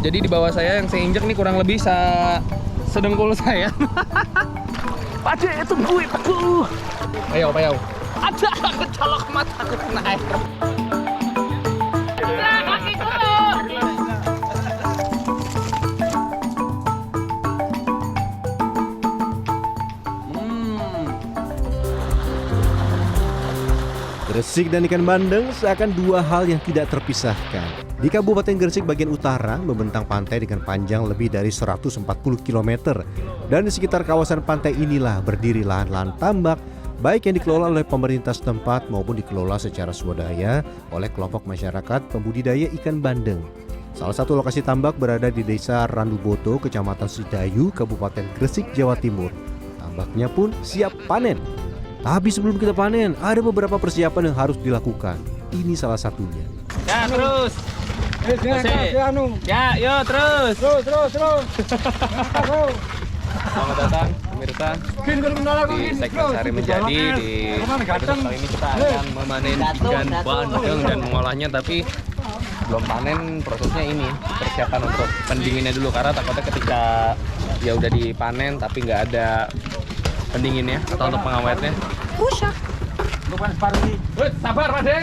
Jadi di bawah saya yang saya injek nih kurang lebih sedengkul saya. Pade tungguin aku. Ayo. Ada kecolok mata aku kena air. Gresik dan ikan bandeng seakan dua hal yang tidak terpisahkan. Di Kabupaten Gresik bagian utara membentang pantai dengan panjang lebih dari 140 km. Dan di sekitar kawasan pantai inilah berdiri lahan-lahan tambak, baik yang dikelola oleh pemerintah setempat maupun dikelola secara swadaya oleh kelompok masyarakat pembudidaya ikan bandeng. Salah satu lokasi tambak berada di Desa Randuboto, Kecamatan Sidayu, Kabupaten Gresik, Jawa Timur. Tambaknya pun siap panen. Tapi sebelum kita panen, ada beberapa persiapan yang harus dilakukan. Ini salah satunya. Ya terus. Ya, yuk terus. Selamat datang pemirsa di segmen Sehari Menjadi. Di episode kali ini kita akan memanen ikan bandeng dan mengolahnya, tapi belum panen. Prosesnya ini persiapan untuk pendinginnya dulu, karena takutnya ketika ya udah dipanen tapi nggak ada pendinginnya atau untuk pengawetnya rusak. Sabar Pade.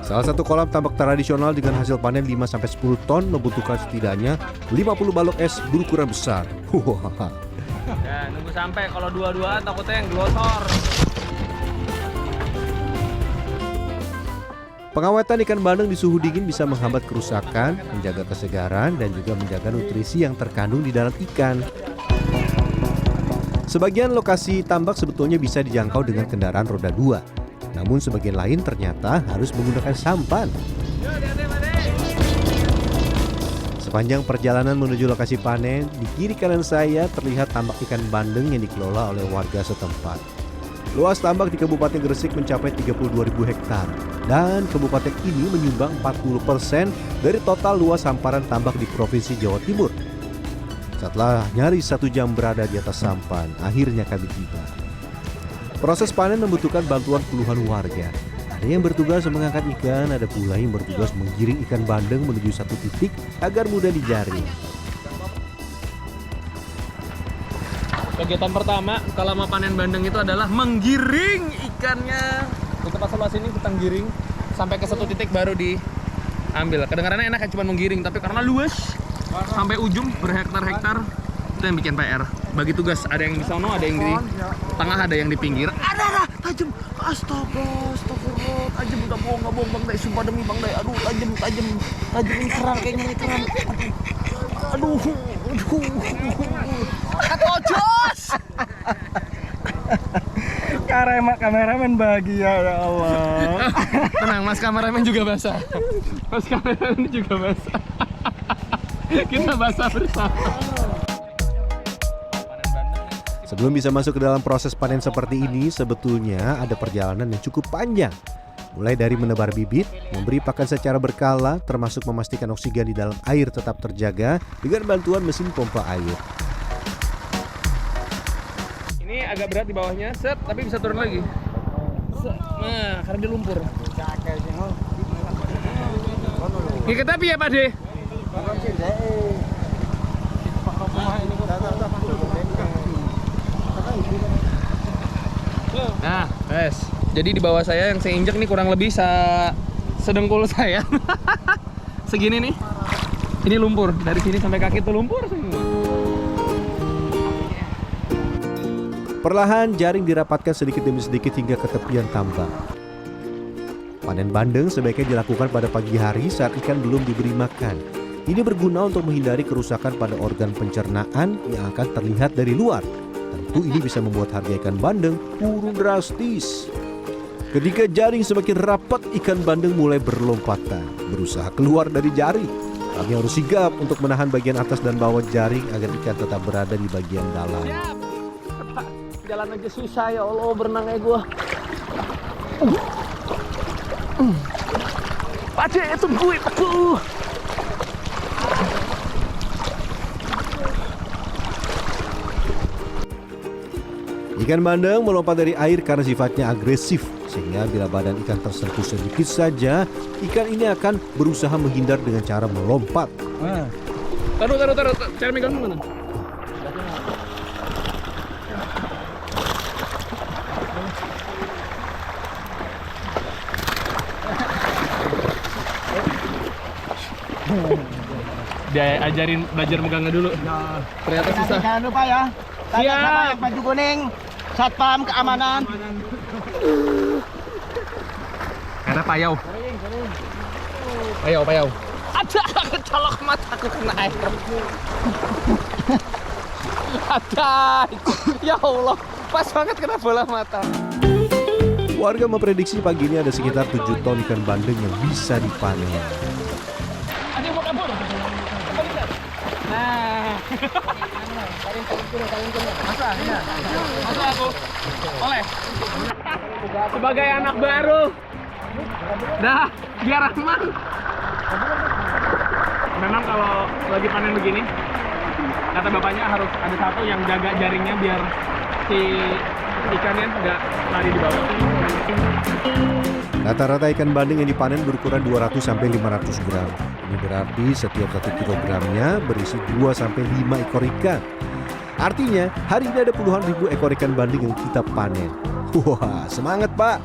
Salah satu kolam tambak tradisional dengan hasil panen 5-10 ton membutuhkan setidaknya 50 balok es berukuran besar. Ya, nunggu sampai, kalau dua-dua takutnya yang glosor. Pengawetan ikan bandeng di suhu dingin bisa menghambat kerusakan, menjaga kesegaran, dan juga menjaga nutrisi yang terkandung di dalam ikan. Sebagian lokasi tambak sebetulnya bisa dijangkau dengan kendaraan roda 2. Namun sebagian lain ternyata harus menggunakan sampan. Sepanjang perjalanan menuju lokasi panen, di kiri kanan saya terlihat tambak ikan bandeng yang dikelola oleh warga setempat. Luas tambak di Kabupaten Gresik mencapai 32.000 hektar. Dan kabupaten ini menyumbang 40% dari total luas hamparan tambak di Provinsi Jawa Timur. Setelah nyaris 1 jam berada di atas sampan, akhirnya kami tiba. Proses panen membutuhkan bantuan puluhan warga. Ada yang bertugas mengangkat ikan, ada pula yang bertugas menggiring ikan bandeng menuju satu titik agar mudah dijaring. Kegiatan pertama kalau mau panen bandeng itu adalah menggiring ikannya. Di tempat sebelah sini kita giring sampai ke satu titik baru diambil. Kedengarannya enak cuma menggiring, tapi karena luas sampai ujung berhektar-hektar, itu yang bikin PR. Bagi tugas, ada yang di sono, ada yang di tengah, ada yang di pinggir. Ada tajam. Astagfirullah, tajam, udah nggak bohong Bang Day, sumpah demi Bang Day. Aduh, tajam ini kerang, kayaknya ini kerang. Aduh. Ketojos. Kameramen bahagia, ya Allah. Tenang, Mas kameramen juga basah. Mas kameramen juga basah. Kita basah bersama. Sebelum bisa masuk ke dalam proses panen seperti ini, sebetulnya ada perjalanan yang cukup panjang. Mulai dari menebar bibit, memberi pakan secara berkala, termasuk memastikan oksigen di dalam air tetap terjaga dengan bantuan mesin pompa air. Ini agak berat di bawahnya, set, tapi bisa turun lagi. Nah, karena dia lumpur. Ini tapi ya Pak De. Nah, guys. Jadi di bawah saya yang saya injek nih kurang lebih sedengkul saya. Segini nih. Ini lumpur. Dari sini sampai kaki itu lumpur semua. Perlahan jaring dirapatkan sedikit demi sedikit hingga ke tepian tambak. Panen bandeng sebaiknya dilakukan pada pagi hari saat ikan belum diberi makan. Ini berguna untuk menghindari kerusakan pada organ pencernaan yang akan terlihat dari luar. Tentu ini bisa membuat harga ikan bandeng turun drastis. Ketika jaring semakin rapat, ikan bandeng mulai berlompatan, berusaha keluar dari jaring. Kami harus sigap untuk menahan bagian atas dan bawah jaring agar ikan tetap berada di bagian dalam. Jalan aja susah, ya Allah, berenangnya gua. Pade, tungguin aku. Ikan bandeng melompat dari air karena sifatnya agresif. Sehingga bila badan ikan tersentuh sedikit saja, ikan ini akan berusaha menghindar dengan cara melompat. Taruh. Cara megang mana? Dia ajarin belajar megangnya dulu. Ternyata susah. Jangan lupa ya. Tanya Siap. sama yang baju kuning, satpam keamanan. Karena payau. Payau. Ada kecolok mataku kena air. Ada. Ya Allah, pas banget kena bola mata. Warga memprediksi pagi ini ada sekitar 7 ton ikan bandeng yang bisa dipanen. Ada yang mau kabur. Nah. Masa aku? Oleh. Sebagai anak baru. Dah, biar aman. Memang kalau lagi panen begini, kata bapaknya harus ada satu yang jaga jaringnya biar si ikannya nggak lari di bawah. Rata-rata ikan bandeng yang dipanen berukuran 200-500 gram. Ini berarti setiap 1 kilogramnya berisi 2-5 ekor ikan. Artinya, hari ini ada puluhan ribu ekor ikan bandeng yang kita panen. Wah, semangat Pak!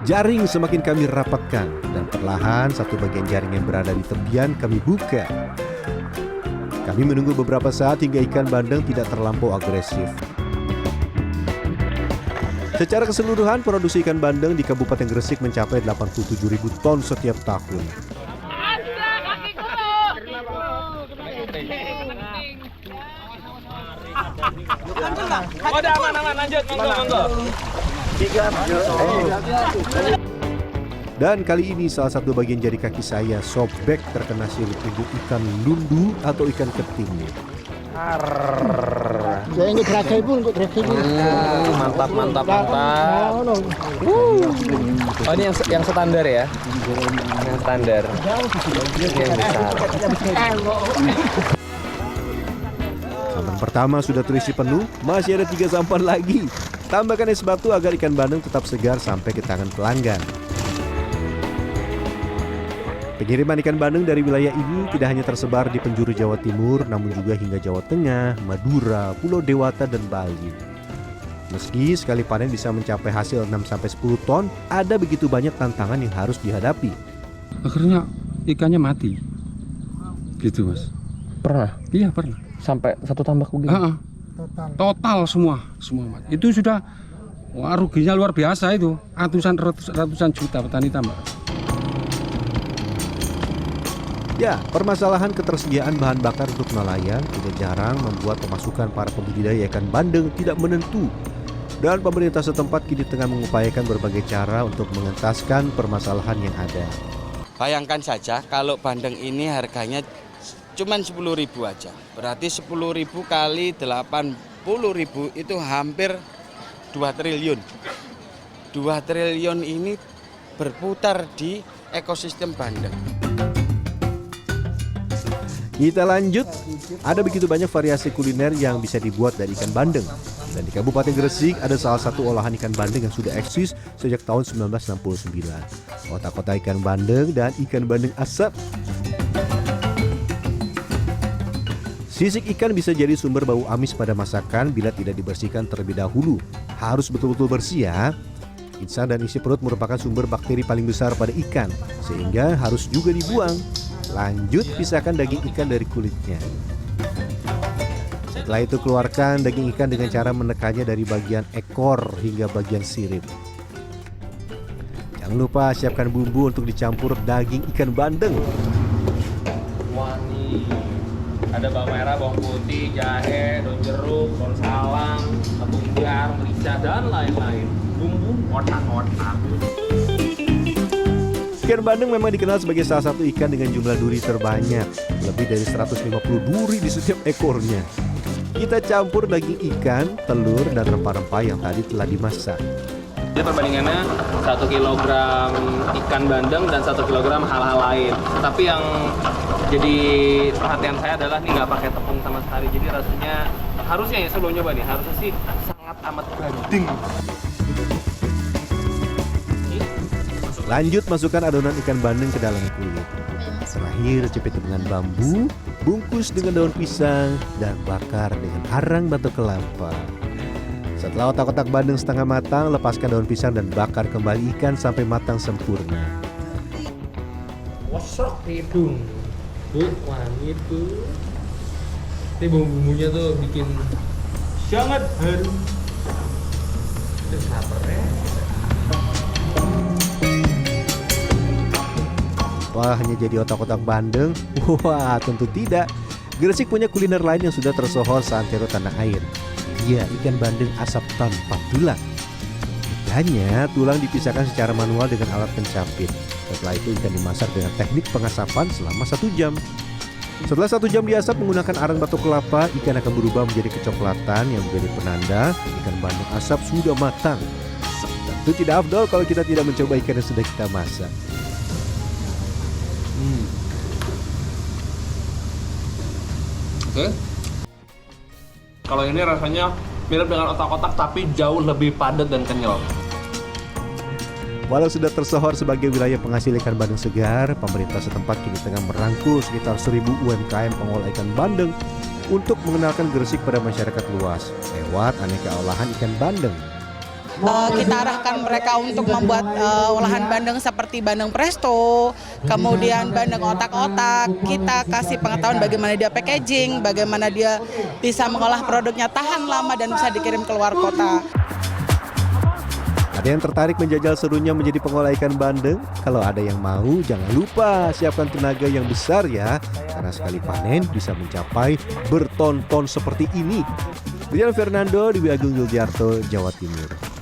Jaring semakin kami rapatkan dan perlahan satu bagian jaring yang berada di tepian kami buka. Kami menunggu beberapa saat hingga ikan bandeng tidak terlampau agresif. Secara keseluruhan produksi ikan bandeng di Kabupaten Gresik mencapai 87.000 ton setiap tahun. Oh, udah aman, lanjut, monggo. Dan kali ini salah satu bagian jari kaki saya sobek terkena sirip induk ikan lundu atau ikan keting. Ya ini terakhir pun, Mantap. Oh, ini yang standar ya? Yang standar. Yang besar. Sampan pertama sudah terisi penuh, masih ada 3 sampan lagi. Tambahkan es batu agar ikan bandeng tetap segar sampai ke tangan pelanggan. Pengiriman ikan bandeng dari wilayah ini tidak hanya tersebar di penjuru Jawa Timur, namun juga hingga Jawa Tengah, Madura, Pulau Dewata, dan Bali. Meski sekali panen bisa mencapai hasil 6-10 ton, ada begitu banyak tantangan yang harus dihadapi. Akhirnya ikannya mati. Gitu Mas. Pernah? Iya pernah. Sampai satu tambak begini? Total semua mati. Itu sudah ruginya luar biasa itu. Ratusan juta petani tambak. Ya, permasalahan ketersediaan bahan bakar untuk nelayan tidak jarang membuat pemasukan para pembudidaya ikan bandeng tidak menentu. Dan pemerintah setempat kini tengah mengupayakan berbagai cara untuk mengentaskan permasalahan yang ada. Bayangkan saja kalau bandeng ini harganya cuma 10.000 aja. Berarti 10.000 kali 80.000 itu hampir 2 triliun. 2 triliun ini berputar di ekosistem bandeng. Kita lanjut, ada begitu banyak variasi kuliner yang bisa dibuat dari ikan bandeng. Dan di Kabupaten Gresik ada salah satu olahan ikan bandeng yang sudah eksis sejak tahun 1969. Otak-otak ikan bandeng dan ikan bandeng asap. Sisik ikan bisa jadi sumber bau amis pada masakan bila tidak dibersihkan terlebih dahulu. Harus betul-betul bersih ya. Insan dan isi perut merupakan sumber bakteri paling besar pada ikan, sehingga harus juga dibuang. Lanjut, pisahkan daging ikan dari kulitnya. Setelah itu keluarkan daging ikan dengan cara menekannya dari bagian ekor hingga bagian sirip. Jangan lupa siapkan bumbu untuk dicampur daging ikan bandeng. Wangi. Ada bawang merah, bawang putih, jahe, daun jeruk, daun salam, tepung jar, merica, dan lain-lain. Bumbu otak-otak. Ikan bandeng memang dikenal sebagai salah satu ikan dengan jumlah duri terbanyak. Lebih dari 150 duri di setiap ekornya. Kita campur daging ikan, telur, dan rempah-rempah yang tadi telah dimasak. Jadi perbandingannya 1 kg ikan bandeng dan 1 kg hal-hal lain. Tapi yang jadi perhatian saya adalah ini nggak pakai tepung sama sekali. Jadi rasanya harusnya ya sebelum nyoba nih harusnya sih sangat amat banding. Lanjut masukkan adonan ikan bandeng ke dalam kulit. Terakhir cepit dengan bambu, bungkus dengan daun pisang, dan bakar dengan arang batok kelapa. Setelah otak-otak bandeng setengah matang, lepaskan daun pisang dan bakar kembali ikan sampai matang sempurna. Wasrok hidung, bu, wangi tuh. Ini bumbu-bumbunya tuh bikin sangat harum. Itu sapernya. Wah, hanya jadi otak-otak bandeng? Wah, tentu tidak. Gresik punya kuliner lain yang sudah tersohor seantero tanah air. Iya, ikan bandeng asap tanpa tulang. Ikannya tulang dipisahkan secara manual dengan alat pencapit. Setelah itu ikan dimasak dengan teknik pengasapan selama 1 jam. Setelah 1 jam diasap menggunakan arang batok kelapa, ikan akan berubah menjadi kecoklatan yang menjadi penanda ikan bandeng asap sudah matang. Tentu tidak afdol kalau kita tidak mencoba ikan yang sudah kita masak. Oke. Kalau ini rasanya mirip dengan otak-otak tapi jauh lebih padat dan kenyal. Walau sudah tersohor sebagai wilayah penghasil ikan bandeng segar, pemerintah setempat kini tengah merangkul sekitar 1.000 UMKM pengolah ikan bandeng untuk mengenalkan Gresik pada masyarakat luas lewat aneka olahan ikan bandeng. Kita arahkan mereka untuk membuat olahan bandeng seperti bandeng presto, kemudian bandeng otak-otak. Kita kasih pengetahuan bagaimana dia packaging, bagaimana dia bisa mengolah produknya tahan lama dan bisa dikirim ke luar kota. Ada yang tertarik menjajal serunya menjadi pengolah ikan bandeng? Kalau ada yang mau, jangan lupa siapkan tenaga yang besar ya, karena sekali panen bisa mencapai berton-ton seperti ini. Rian Fernando, Dewi Agung Yuljarto, Jawa Timur.